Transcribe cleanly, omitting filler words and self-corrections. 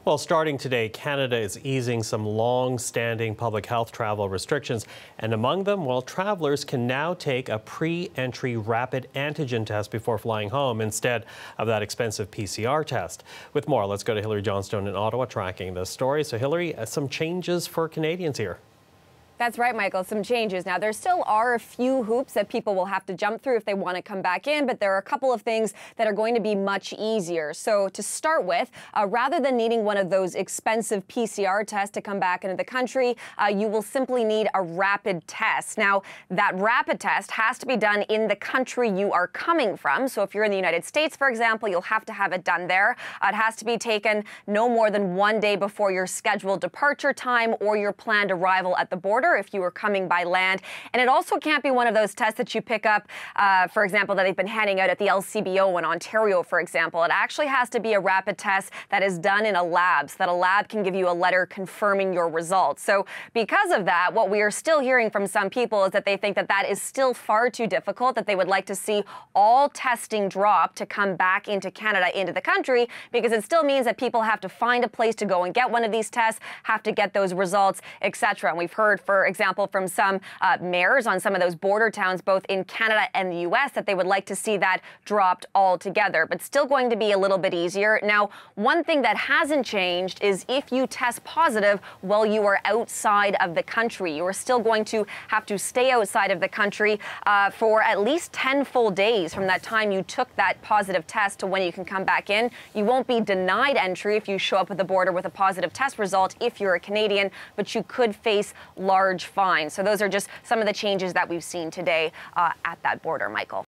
Well, starting today, Canada is easing some long-standing public health travel restrictions, and among them, well, travelers can now take a pre-entry rapid antigen test before flying home instead of that expensive PCR test. With more, let's go to Hilary Johnstone in Ottawa tracking this story. So, Hilary, some changes for Canadians here. That's right, Michael. Some changes. Now, there still are a few hoops that people will have to jump through if they want to come back in, but there are a couple of things that are going to be much easier. So to start with, rather than needing one of those expensive PCR tests to come back into the country, you will simply need a rapid test. Now, that rapid test has to be done in the country you are coming from. So if you're in the United States, for example, you'll have to have it done there. It has to be taken no more than 1 day before your scheduled departure time or your planned arrival at the border if you were coming by land. And it also can't be one of those tests that you pick up, for example, that they've been handing out at the LCBO in Ontario, for example. It actually has to be a rapid test that is done in a lab, so that a lab can give you a letter confirming your results. So because of that, what we are still hearing from some people is that they think that that is still far too difficult, that they would like to see all testing drop to come back into Canada, into the country, because it still means that people have to find a place to go and get one of these tests, have to get those results, etc. And we've heard, for example, from some mayors on some of those border towns, both in Canada and the U.S., that they would like to see that dropped altogether, but still going to be a little bit easier. Now, one thing that hasn't changed is if you test positive while you are outside of the country, you are still going to have to stay outside of the country for at least 10 full days from that time you took that positive test to when you can come back in. You won't be denied entry if you show up at the border with a positive test result if you're a Canadian, but you could face large fines. So those are just some of the changes that we've seen today at that border, Michael.